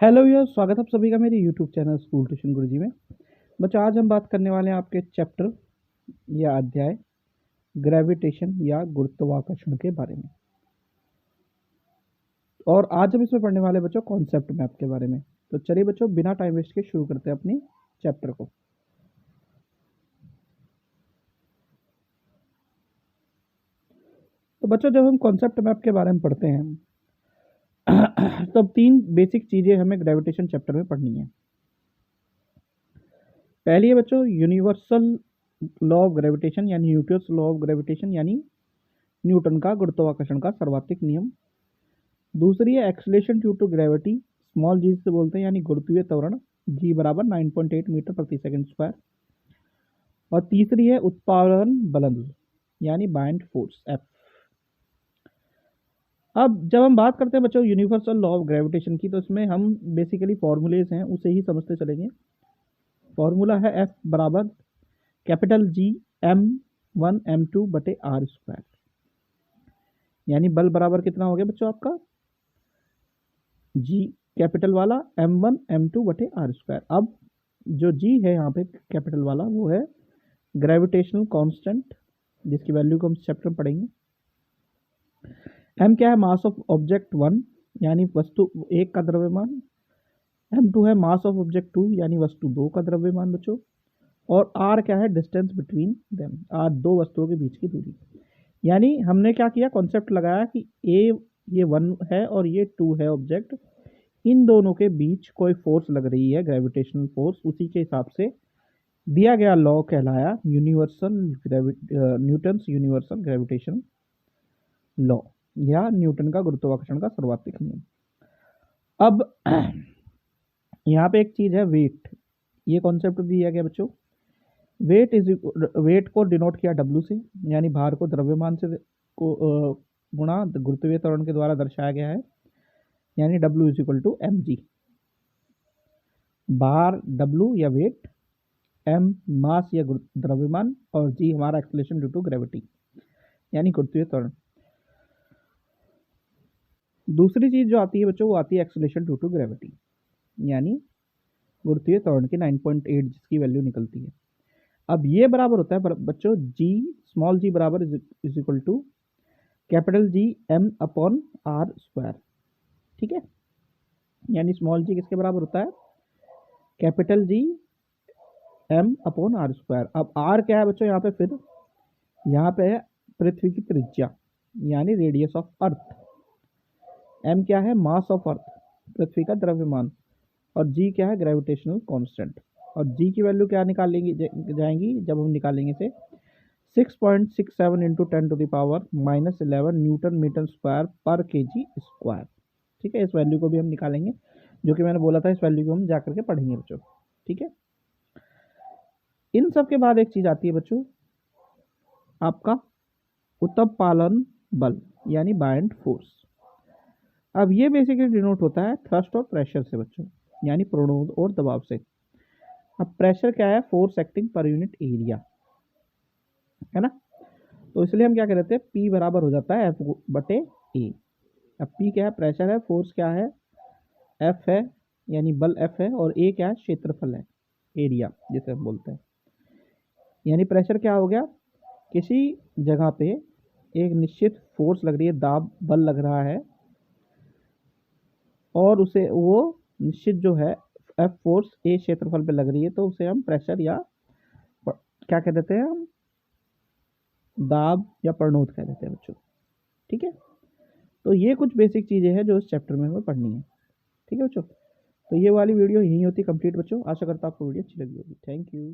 Hello यार, स्वागत है आप सभी का मेरे यूट्यूब चैनल स्कूल ट्यूशन गुरुजी में। बच्चों, आज हम बात करने वाले हैं आपके चैप्टर या अध्याय ग्रेविटेशन या गुरुत्वाकर्षण के बारे में। और आज हम इसमें पढ़ने वाले बच्चों कॉन्सेप्ट मैप के बारे में। तो चलिए बच्चों, बिना टाइम वेस्ट के शुरू करते हैं अपनी चैप्टर को। तो बच्चों, जब हम कॉन्सेप्ट मैप के बारे में पढ़ते हैं तब तीन बेसिक चीज़ें हमें ग्रेविटेशन चैप्टर में पढ़नी है। पहली है बच्चों यूनिवर्सल लॉ ऑफ ग्रेविटेशन यानी न्यूटन्स लॉ ऑफ ग्रेविटेशन यानी न्यूटन का गुरुत्वाकर्षण का सर्वाधिक नियम। दूसरी है acceleration due to gravity, small g से बोलते हैं, यानी गुरुत्वीय त्वरण जी बराबर 9.8 मीटर प्रति सेकंड स्क्वायर। और तीसरी है उत्पादन बल यानी बाइंड फोर्स एफ। अब जब हम बात करते हैं बच्चों यूनिवर्सल लॉ ऑफ ग्रेविटेशन की, तो इसमें हम बेसिकली फॉर्मूलेज हैं उसे ही समझते चलेंगे। फॉर्मूला है एफ बराबर कैपिटल जी m1 m2 बटे आर स्क्वायर, यानी बल बराबर कितना हो गया बच्चों आपका जी कैपिटल वाला m1 m2 बटे आर स्क्वायर। अब जो जी है यहाँ पे कैपिटल वाला वो है ग्रेविटेशनल कांस्टेंट, जिसकी वैल्यू को हम चैप्टर में पढ़ेंगे। m क्या है मास ऑफ ऑब्जेक्ट 1 यानी वस्तु एक का द्रव्यमान। m2 है मास ऑफ ऑब्जेक्ट 2 यानी वस्तु 2 का द्रव्यमान बच्चों। और r क्या है डिस्टेंस बिटवीन देम, r दो वस्तुओं के बीच की दूरी। यानी हमने क्या किया, कॉन्सेप्ट लगाया कि ये 1 है और ये 2 है ऑब्जेक्ट, इन दोनों के बीच कोई फोर्स लग रही है ग्रेविटेशनल फोर्स, उसी के हिसाब से दिया गया लॉ कहलाया न्यूटन्स यूनिवर्सल ग्रेविटेशन लॉ या न्यूटन का गुरुत्वाकर्षण का सर्वाधिक नियम। अब यहाँ पे एक चीज है वेट, ये कॉन्सेप्ट दिया गया बच्चों। वेट को डिनोट किया W से, यानी भार को द्रव्यमान से को गुणा गुरुत्वीय त्वरण के द्वारा दर्शाया गया है, यानी W is equal to mg। भार W या वेट, m मास या द्रव्यमान, और g हमारा एक्सेलरेशन ड्यू टू ग्रेविटी यानी गुरुत्वीय त्वरण। दूसरी चीज जो आती है बच्चों वो आती है एक्सेलरेशन ड्यू टू ग्रेविटी, यानी गुरुत्वीय त्वरण की 9.8 जिसकी वैल्यू निकलती है। अब ये बराबर होता है बच्चों जी स्मॉल जी बराबर is equal to capital G m upon R square. ठीक है, यानी स्मॉल जी किसके बराबर होता है, capital G m upon R square. अब r क्या है बच्चों यहाँ पे, फिर यहाँ पे है पृथ्वी की त्रिज्या यानी रेडियस ऑफ अर्थ। m क्या है मास ऑफ अर्थ, पृथ्वी का द्रव्यमान। और g क्या है ग्रेविटेशनल कांस्टेंट। और g की वैल्यू क्या निकालेंगे जाएंगी जब हम निकालेंगे से 6.67 into 10 to the power -11 newton metre square पर केजी स्क्वायर। ठीक है, इस वैल्यू को भी हम निकालेंगे, जो कि मैंने बोला था इस वैल्यू को हम जाकर के पढ़ेंगे बच्चों। ठीक है, इन सब के बाद एक चीज आती है बच्चों आपका उत्पादन बल यानी बाइंड फोर्स। अब ये बेसिकली डिनोट होता है थ्रस्ट और प्रेशर से बच्चों, यानी प्रणोद और दबाव से। अब प्रेशर क्या है, force acting per unit area, है ना। तो इसलिए हम क्या कर देते हैं, P बराबर हो जाता है F बटे A। अब P क्या है प्रेशर है, फोर्स क्या है F है यानी बल F है, और A क्या है क्षेत्रफल है, एरिया जिसे हम बोलते हैं। यानी प्रेशर क्या हो गया, किसी जगह पे एक निश्चित फोर्स लग रही है, दाब बल लग रहा है, और उसे वो निश्चित जो है F फोर्स A क्षेत्रफल पे लग रही है, तो उसे हम प्रेशर या क्या कह देते हैं, हम दाब या प्रणोद कह देते हैं बच्चों। ठीक है, तो ये कुछ बेसिक चीज़ें हैं जो इस चैप्टर में हमें पढ़नी है। ठीक है बच्चों, तो ये वाली वीडियो यहीं होती कंप्लीट बच्चों। आशा करता हूँ आपको वीडियो अच्छी लगी होगी। Thank you.